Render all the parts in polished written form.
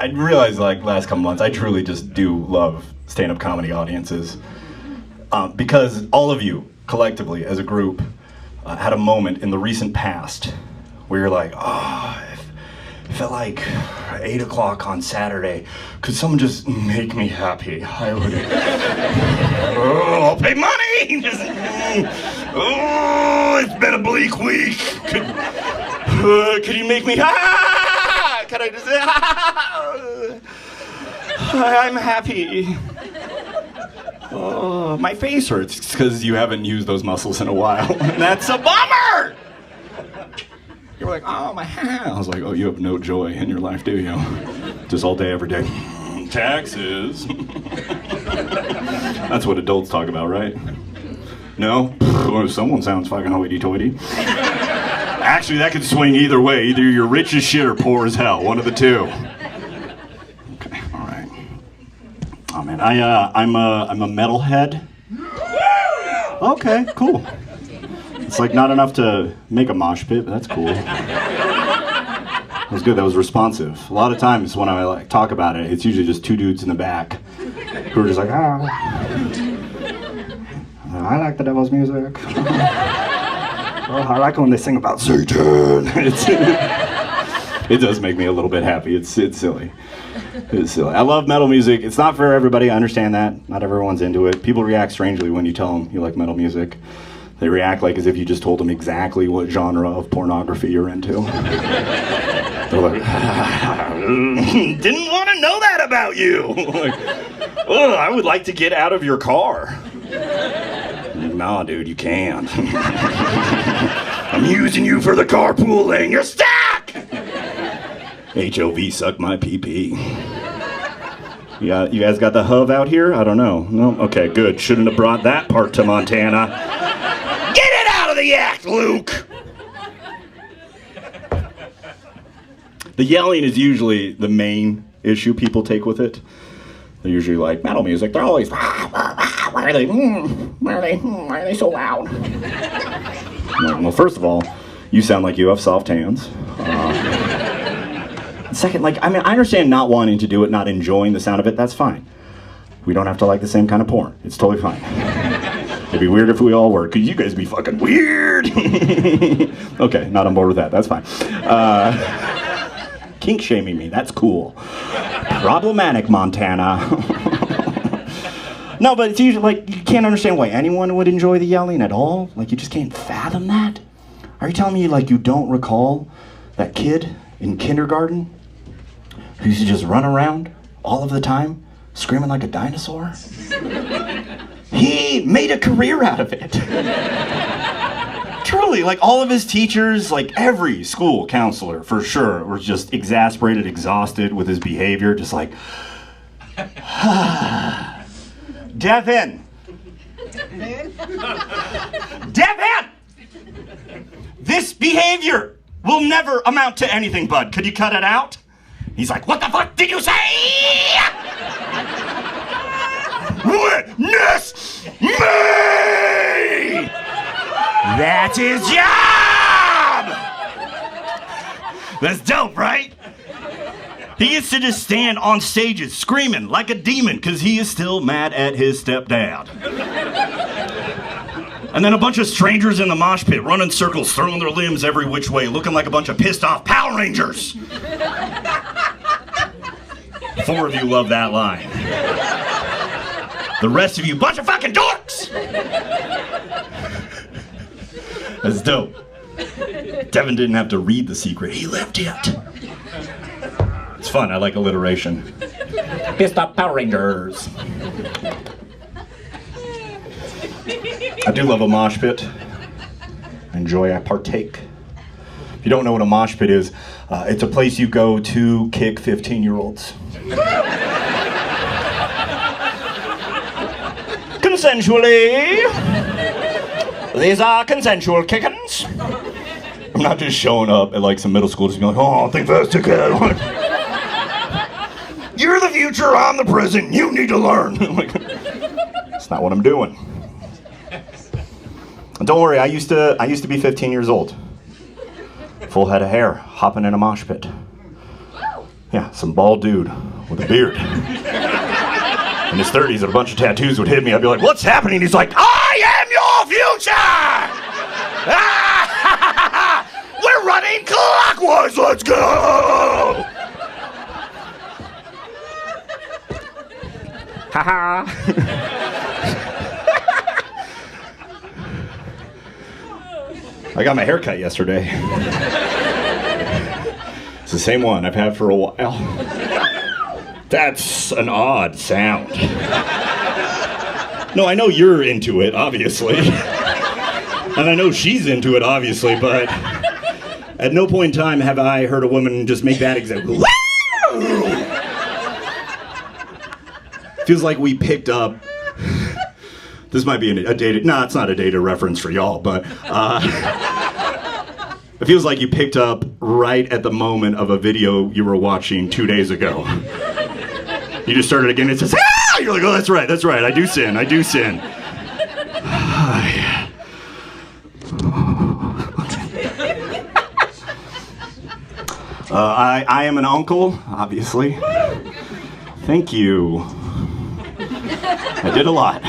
I realized like last couple months, I truly just do love stand-up comedy audiences. Because all of you, collectively, as a group, had a moment in the recent past where you're like, oh, it felt like 8 o'clock on Saturday. Could someone just make me happy? I would. Oh, I'll pay money! Oh, it's been a bleak week. Could you make me happy? Can I just I'm happy. Oh, my face hurts. It's because you haven't used those muscles in a while. And that's a bummer! You're like, oh, my hand. I was like, oh, you have no joy in your life, do you? Just all day, every day. Taxes. That's what adults talk about, right? No? Someone sounds fucking hoity-toity. Actually, that could swing either way. Either you're rich as shit or poor as hell. One of the two. Okay, all right. Oh, man, I'm a metalhead. Okay, cool. It's like not enough to make a mosh pit, but that's cool. That was good, that was responsive. A lot of times when I like talk about it, it's usually just two dudes in the back who are just like, I like the devil's music. I like when they sing about Satan. It does make me a little bit happy. It's silly. It's silly. I love metal music. It's not for everybody, I understand that. Not everyone's into it. People react strangely when you tell them you like metal music. They react like as if you just told them exactly what genre of pornography you're into. They're like, didn't want to know that about you. Like, oh, I would like to get out of your car. Nah, dude, you can't. I'm using you for the carpool lane. You're stuck! HOV suck my PP. Yeah, you guys got the HUV out here? I don't know. No? Okay, good. Shouldn't have brought that part to Montana. Get it out of the act, Luke! The yelling is usually the main issue people take with it. They're usually like, metal music, they're always, why are they so loud? Like, well, first of all, you sound like you have soft hands. Second, like, I mean, I understand not wanting to do it, not enjoying the sound of it, that's fine. We don't have to like the same kind of porn. It's totally fine. It'd be weird if we all were, because you guys be fucking weird. Okay, not on board with that, that's fine. Kink shaming me, that's cool. Problematic, Montana. No, but it's usually like, you can't understand why anyone would enjoy the yelling at all. Like, you just can't fathom that. Are you telling me, like, you don't recall that kid in kindergarten who used to just run around all of the time screaming like a dinosaur? He made a career out of it. Truly, like all of his teachers, like every school counselor for sure, were just exasperated, exhausted with his behavior, just like, Devin! Devin! This behavior will never amount to anything, bud. Could you cut it out? He's like, what the fuck did you say? Witness me! That's his job! That's dope, right? He gets to just stand on stages screaming like a demon because he is still mad at his stepdad. And then a bunch of strangers in the mosh pit running circles, throwing their limbs every which way, looking like a bunch of pissed off Power Rangers. 4 of you love that line. The rest of you, bunch of fucking dorks! That's dope. Devin didn't have to read the secret, he lived it. It's fun, I like alliteration. Pissed off Power Rangers. I do love a mosh pit. I partake. If you don't know what a mosh pit is, it's a place you go to kick 15-year-olds. Consensually. These are consensual kickings. I'm not just showing up at like some middle school just being like, oh, think fast, kid. You're the future, I'm the present, you need to learn. Like, that's not what I'm doing. And don't worry, I used to be 15 years old. Full head of hair, hopping in a mosh pit. Yeah, some bald dude with a beard. In his 30s and a bunch of tattoos would hit me. I'd be like, what's happening? He's like, I am your future! We're running clockwise, let's go! Haha. I got my hair cut yesterday. It's the same one I've had for a while. That's an odd sound. No, I know you're into it, obviously. And I know she's into it, obviously, but at no point in time have I heard a woman just make that exact. Feels like we picked up. This might be a dated. No, it's not a dated reference for y'all, but it feels like you picked up right at the moment of a video you were watching 2 days ago. You just started again. It says, ah! You're like, oh, that's right. I do sin. I am an uncle, obviously. Thank you. I did a lot.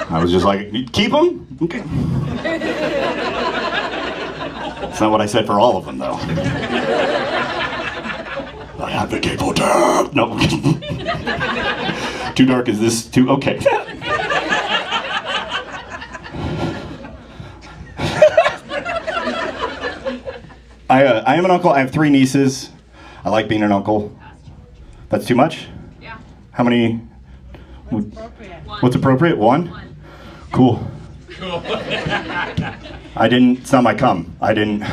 I was just like, keep them? Okay. That's not what I said for all of them, though. I advocate for dark. No. Too dark is this? Too okay. I am an uncle. I have 3 nieces. I like being an uncle. That's too much? Yeah. How many? What's appropriate? What's appropriate? 1? Cool. It's not my cum. I didn't.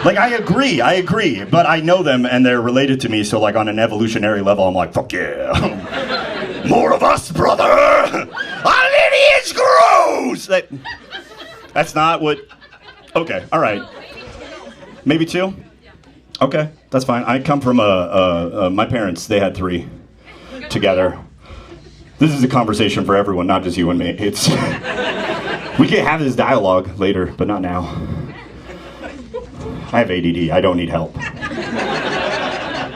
Like, I agree, but I know them and they're related to me, so like on an evolutionary level, I'm like, fuck yeah. More of us, brother! Our lineage grows! That's not what, okay, all right. Maybe 2? Okay, that's fine. I come from my parents, they had 3 together. This is a conversation for everyone, not just you and me. We can have this dialogue later, but not now. I have ADD. I don't need help. I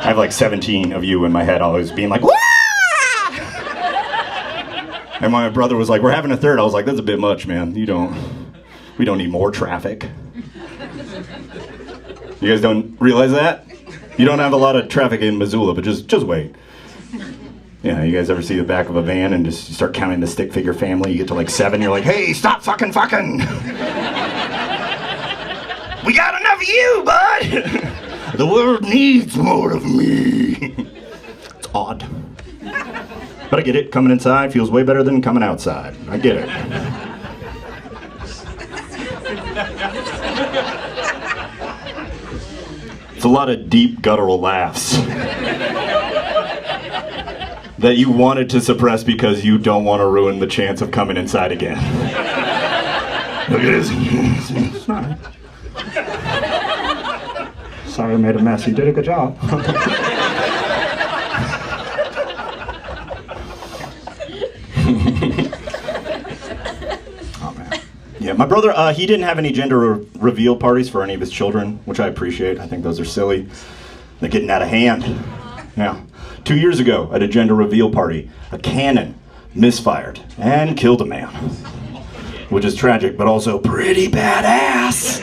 have like 17 of you in my head always being like, wah! And my brother was like, we're having a third. I was like, that's a bit much, man. We don't need more traffic. You guys don't realize that? You don't have a lot of traffic in Missoula, but just wait. Yeah, you guys ever see the back of a van and just start counting the stick figure family? You get to like 7, you're like, hey, stop fucking! We got enough of you, bud! The world needs more of me. It's odd. But I get it. Coming inside feels way better than coming outside. I get it. It's a lot of deep guttural laughs that you wanted to suppress because you don't want to ruin the chance of coming inside again. Look at this. It's not. Sorry I made a mess. You did a good job. Oh, man. Yeah, my brother, he didn't have any gender reveal parties for any of his children, which I appreciate. I think those are silly. They're getting out of hand. Yeah. 2 years ago, at a gender reveal party, a cannon misfired and killed a man. Which is tragic, but also pretty badass.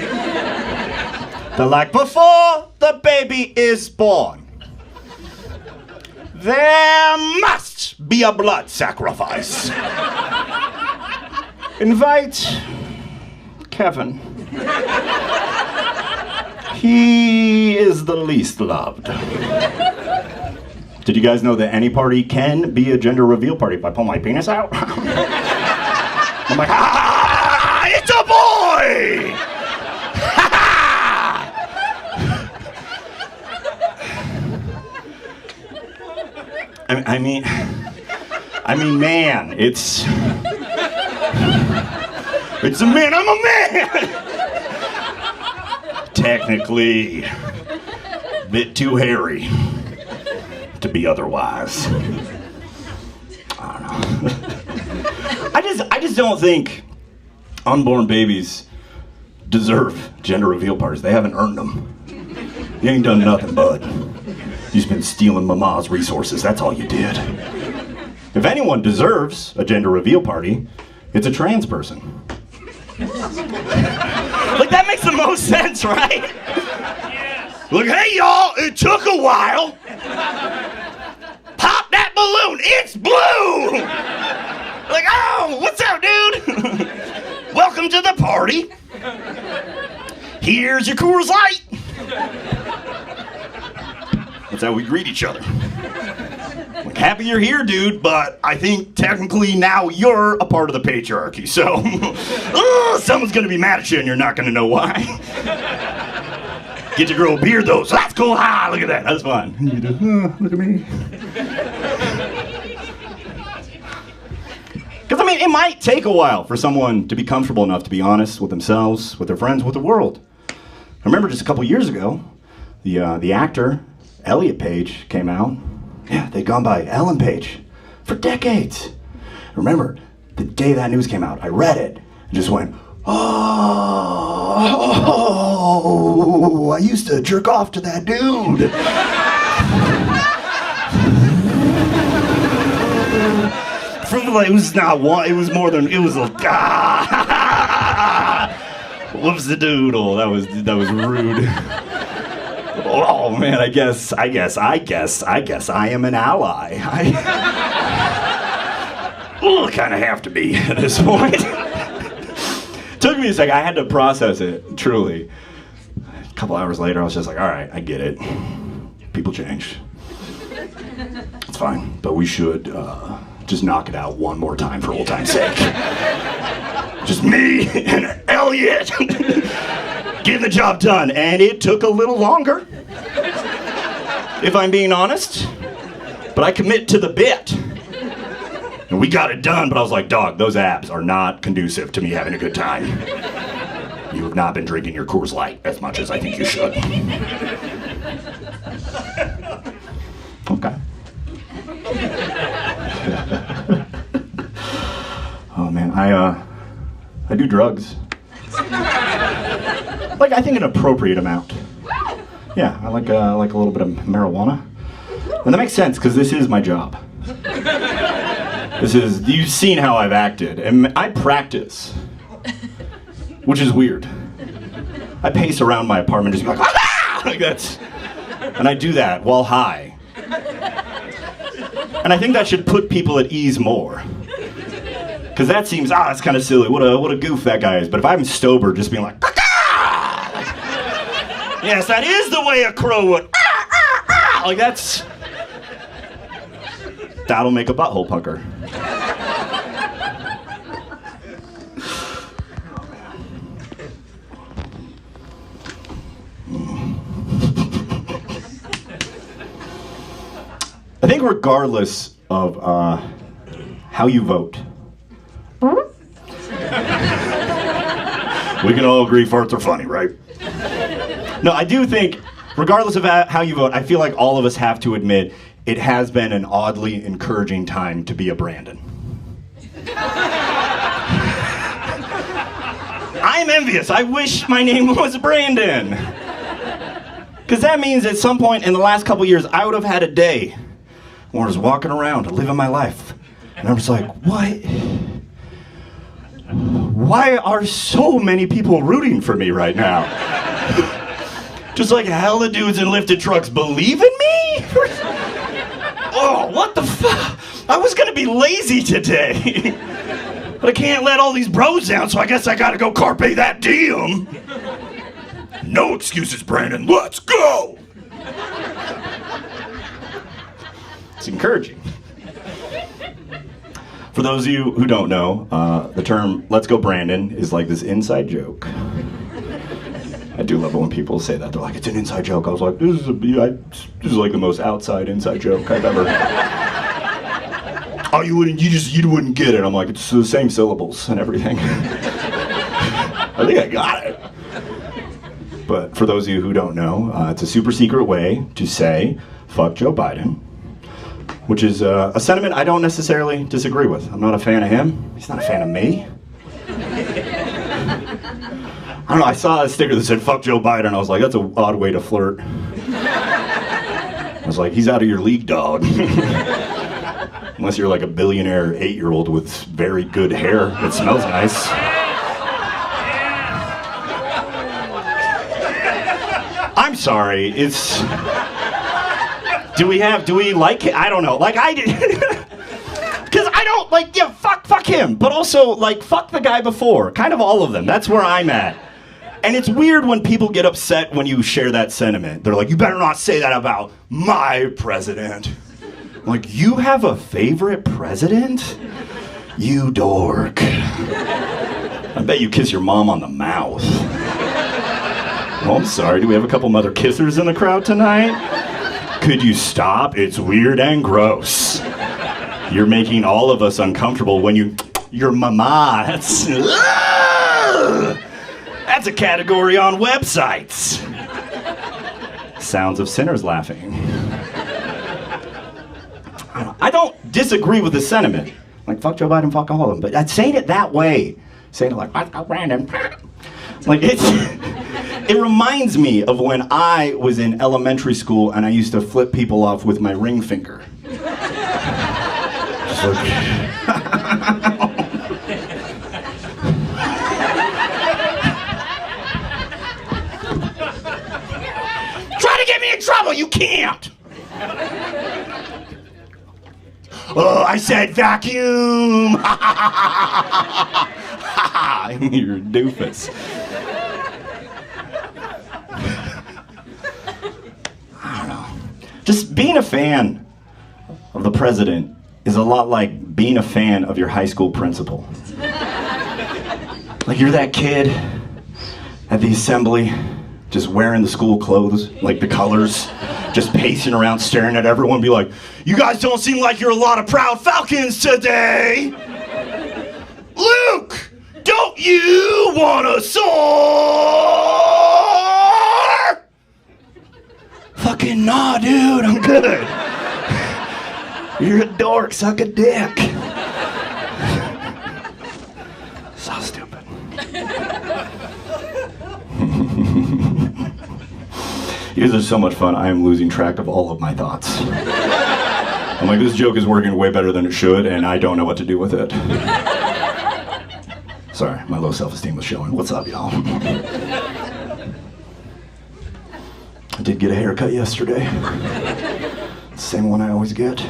They're like, before the baby is born, there must be a blood sacrifice. Invite Kevin. He is the least loved. Did you guys know that any party can be a gender reveal party if I pull my penis out? I'm like, ha! It's a boy! I mean, man, it's a man. I'm a man. Technically, a bit too hairy to be otherwise. I don't know. I just don't think unborn babies deserve gender reveal parties. They haven't earned them. You ain't done nothing, bud. You've been stealing Mama's resources, that's all you did. If anyone deserves a gender reveal party, it's a trans person. Like, that makes the most sense, right? Yes. Like, hey y'all, it took a while. Pop that balloon, it's blue! Like, oh, what's up, dude? Welcome to the party. Here's your Coors Light. That's how we greet each other. Like, happy you're here, dude, but I think technically now you're a part of the patriarchy, so someone's gonna be mad at you and you're not gonna know why. Get your girl a beer though, so that's cool. Ah, look at that, that's fun. You do, look at me. Because, I mean, it might take a while for someone to be comfortable enough to be honest with themselves, with their friends, with the world. I remember just a couple years ago, the actor, Elliot Page, came out. Yeah, they'd gone by Ellen Page for decades. Remember, the day that news came out, I read it and just went, oh, I used to jerk off to that dude. It was not one, it was more than, it was like, whoops the doodle, that was rude. Oh man, I guess I am an ally. I kind of have to be at this point. Took me a second, I had to process it, truly. A couple hours later, I was just like, all right, I get it. People change. It's fine, but we should just knock it out one more time for old time's sake. Just me and Elliot getting the job done, and it took a little longer, if I'm being honest, but I commit to the bit. And we got it done, but I was like, dog, those abs are not conducive to me having a good time. You have not been drinking your Coors Light as much as I think you should. Okay. Oh man, I do drugs. Like, I think an appropriate amount. Yeah, I like a little bit of marijuana. And that makes sense, because this is my job. You've seen how I've acted, and I practice, which is weird. I pace around my apartment just be like, ah! Like that's, and I do that while high. And I think that should put people at ease more. Because that seems, that's kind of silly, what a goof that guy is. But if I'm sober, just being like, yes, that is the way a crow would, like that'll make a butthole pucker. I think regardless of how you vote, we can all agree farts are funny, right? No, I do think, regardless of how you vote, I feel like all of us have to admit it has been an oddly encouraging time to be a Brandon. I'm envious. I wish my name was Brandon. Because that means at some point in the last couple years, I would have had a day where I was walking around, living my life. And I'm just like, what? Why are so many people rooting for me right now? Just like hella dudes in lifted trucks believe in me? Oh, what the fuck? I was gonna be lazy today. But I can't let all these bros down, so I guess I gotta go carpe that diem. No excuses, Brandon, let's go! It's encouraging. For those of you who don't know, the term "let's go Brandon" is like this inside joke. I do love it when people say that. They're like, it's an inside joke. I was like, this is like the most outside inside joke I've ever. Oh, you wouldn't get it. I'm like, it's the same syllables and everything. I think I got it. But for those of you who don't know, it's a super secret way to say, fuck Joe Biden. Which is a sentiment I don't necessarily disagree with. I'm not a fan of him. He's not a fan of me. I don't know, I saw a sticker that said, fuck Joe Biden. I was like, that's an odd way to flirt. was like, he's out of your league, dog. Unless you're like a billionaire 8-year-old with very good hair that smells nice. I'm sorry, it's... Do we like it? I don't know. Like, I did... Because I don't, like, yeah, fuck him. But also, like, fuck the guy before. Kind of all of them. That's where I'm at. And it's weird when people get upset when you share that sentiment. They're like, you better not say that about my president. I'm like, you have a favorite president? You dork. I bet you kiss your mom on the mouth. Oh, I'm sorry. Do we have a couple mother kissers in the crowd tonight? Could you stop? It's weird and gross. You're making all of us uncomfortable when your mama. That's a category on websites. Sounds of sinners laughing. I don't disagree with the sentiment. Like, fuck Joe Biden, fuck all of them. But I'd say it that way. Saying it like, fuck Brandon. Like, it reminds me of when I was in elementary school and I used to flip people off with my ring finger. Just like... Try to get me in trouble, you can't! Oh, I said vacuum! You're a doofus. I don't know. Just being a fan of the president is a lot like being a fan of your high school principal. Like, you're that kid at the assembly, just wearing the school clothes, like the colors, just pacing around, staring at everyone, be like, you guys don't seem like you're a lot of proud Falcons today. Luke, don't you want a sword? Fucking nah, dude, I'm good. You're a dork, suck a dick. So stupid. You guys are so much fun, I am losing track of all of my thoughts. I'm like, this joke is working way better than it should, and I don't know what to do with it. Sorry, my low self-esteem was showing. What's up, y'all? I did get a haircut yesterday. Same one I always get.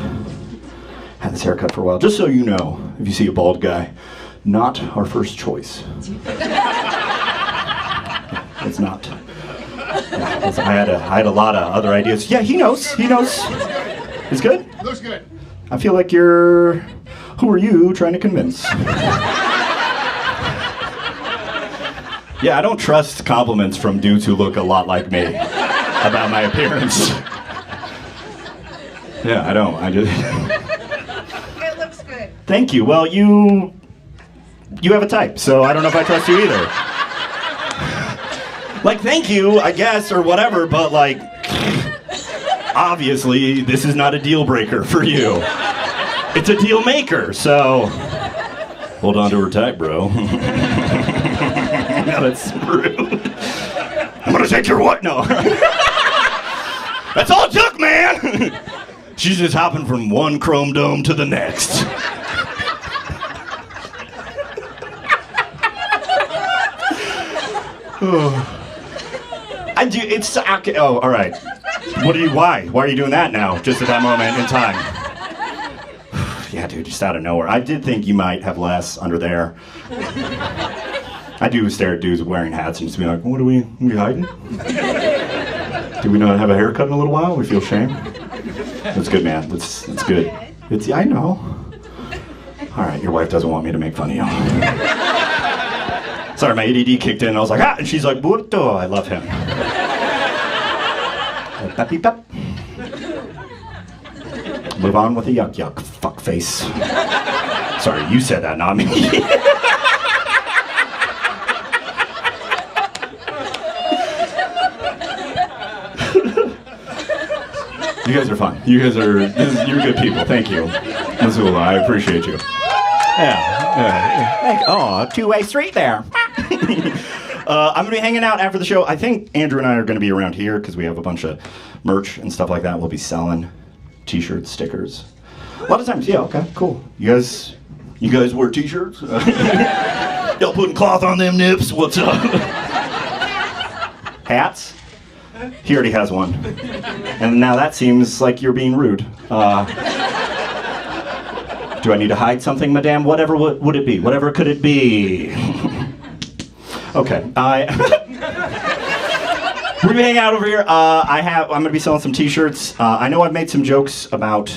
Had this haircut for a while. Just so you know, if you see a bald guy, not our first choice. It's not. I had a lot of other ideas. Yeah, he knows. It's good? Looks good. I feel like you're... Who are you trying to convince? Yeah, I don't trust compliments from dudes who look a lot like me about my appearance. Yeah, I don't. I just... It looks good. Thank you. Well, you have a type, so I don't know if I trust you either. Like, thank you, I guess, or whatever, but like, obviously, this is not a deal breaker for you. It's a deal maker, so hold on to her tight, bro. No, that's rude. I'm gonna take your what? No. That's all it took, man. She's just hopping from one chrome dome to the next. I do. It's okay. Oh, all right. Why? Why are you doing that now? Just at that moment in time. Yeah, dude, just out of nowhere. I did think you might have less under there. I do stare at dudes wearing hats and just be like, what are we hiding? Do we not have a haircut in a little while? We feel shame? That's good, man. That's good. I know. All right, your wife doesn't want me to make fun of you. Sorry, my ADD kicked in and I was like, ah! And she's like, burrito. I love him. Peppy pep. Move on with the yuck, fuck face. Sorry, you said that, not me. You guys are fun. You're good people. Thank you. Missoula, I appreciate you. Yeah. Oh, two-way street there. I'm going to be hanging out after the show. I think Andrew and I are going to be around here because we have a bunch of merch and stuff like that. We'll be selling t-shirts, stickers. A lot of times, yeah, okay, cool. You guys wear t-shirts? Y'all putting cloth on them nips? What's up? Hats? He already has one. And now that seems like you're being rude. Do I need to hide something, madame? Whatever would it be? Whatever could it be? Okay. We're gonna hang out over here. I'm gonna be selling some t-shirts. I know I've made some jokes about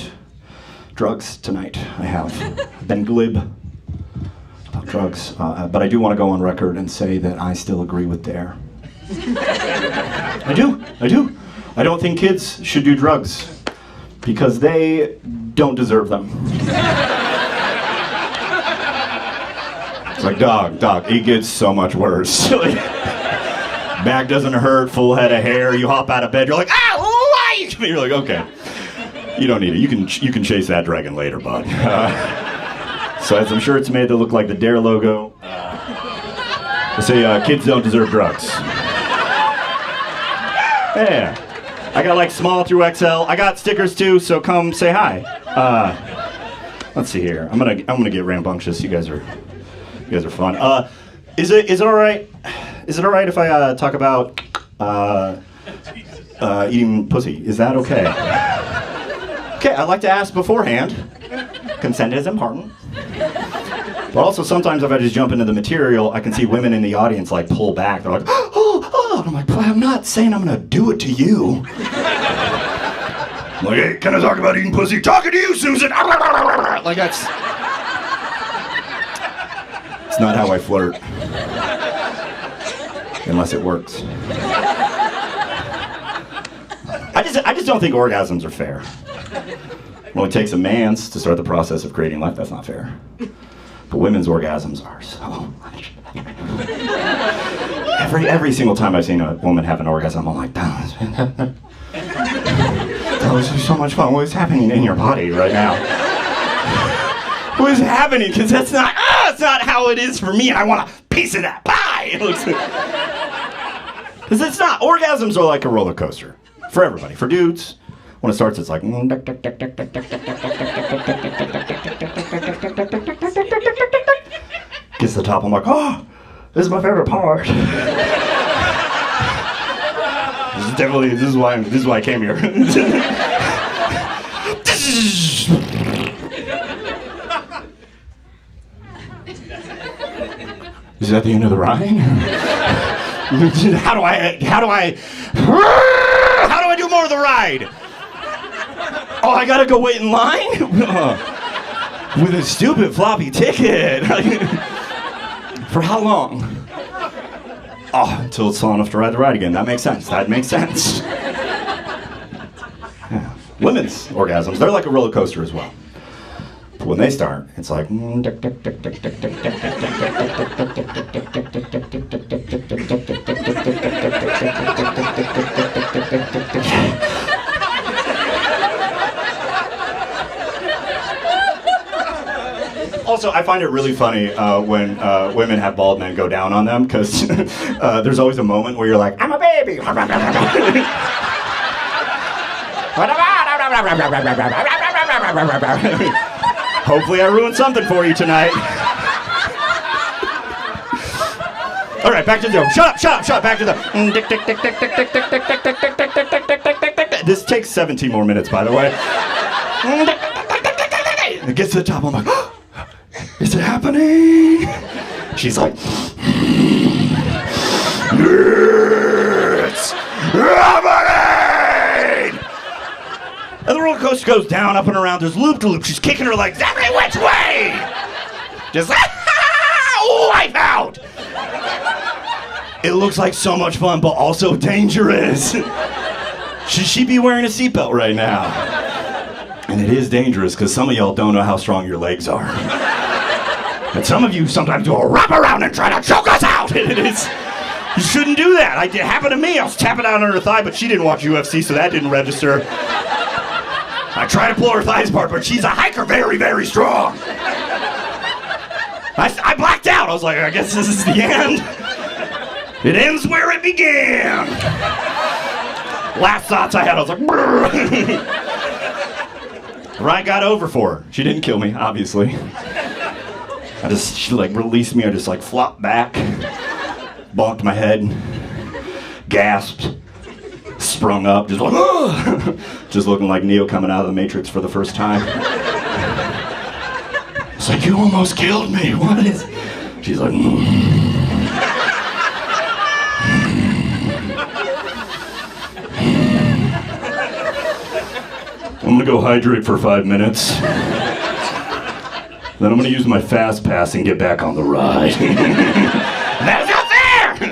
drugs tonight. I have been glib about drugs, but I do want to go on record and say that I still agree with Dare. I do. I don't think kids should do drugs because they don't deserve them. It's like, dog, it gets so much worse. Back doesn't hurt, full head of hair, you hop out of bed, you're like, why? You're like, okay. You don't need it. You can chase that dragon later, bud. So I have some shirts made that look like the Dare logo. They say kids don't deserve drugs. Yeah. I got like small through XL. I got stickers too, so come say hi. Let's see here. I'm gonna get rambunctious. You guys are fun. Is it all right? Is it all right if I talk about eating pussy? Is that okay? Okay, I'd like to ask beforehand. Consent is important. But also sometimes if I just jump into the material, I can see women in the audience like pull back. They're like, oh, and I'm like, well, I'm not saying I'm gonna do it to you. I'm like, hey, can I talk about eating pussy? Talking to you, Susan. Like that's. It's not how I flirt. Unless it works. I just don't think orgasms are fair. Well, it takes a man's to start the process of creating life. That's not fair. But women's orgasms are so much better. Every single time I've seen a woman have an orgasm, I'm like, that was just so much fun. What is happening in your body right now? What is happening? Because that's not how it is for me, and I want a piece of that pie. Because it's not. Orgasms are like a roller coaster for everybody. For dudes, when it starts, it's like. Gets to the top, I'm like, oh, this is my favorite part. This is why I came here. Is that the end of the ride? How do I do more of the ride? Oh, I gotta go wait in line? With a stupid floppy ticket. For how long? Oh, until it's long enough to ride the ride again. That makes sense. Yeah. Women's orgasms, they're like a roller coaster as well. But when they start, it's like. Also, I find it really funny when women have bald men go down on them, because there's always a moment where you're like, I'm a baby. Hopefully I ruined something for you tonight. All right, back to the joke. Shut up. Back to the. This takes 17 more minutes, by the way. It gets to the top, I'm like, oh, is it happening? She's like, it's happening! And the roller coaster goes down, up and around. There's loop-to-loop. She's kicking her legs every which way! Just wipe out! It looks like so much fun, but also dangerous. Should she be wearing a seatbelt right now? And it is dangerous, because some of y'all don't know how strong your legs are. And some of you sometimes do a wraparound and try to choke us out. It is. You shouldn't do that. It happened to me. I was tapping out on her thigh, but she didn't watch UFC, so that didn't register. I tried to pull her thighs apart, but she's a hiker, very, very strong. I blacked out. I was like, I guess this is the end. It ends where it began. Last thoughts I had, I was like, right, got over for her. She didn't kill me, obviously. She like released me. I just like flopped back, bonked my head, gasped, sprung up, just like, just looking like Neo coming out of the Matrix for the first time. It's like, you almost killed me. What is? She's like, I'm gonna go hydrate for 5 minutes. Then I'm gonna use my fast pass and get back on the ride. That's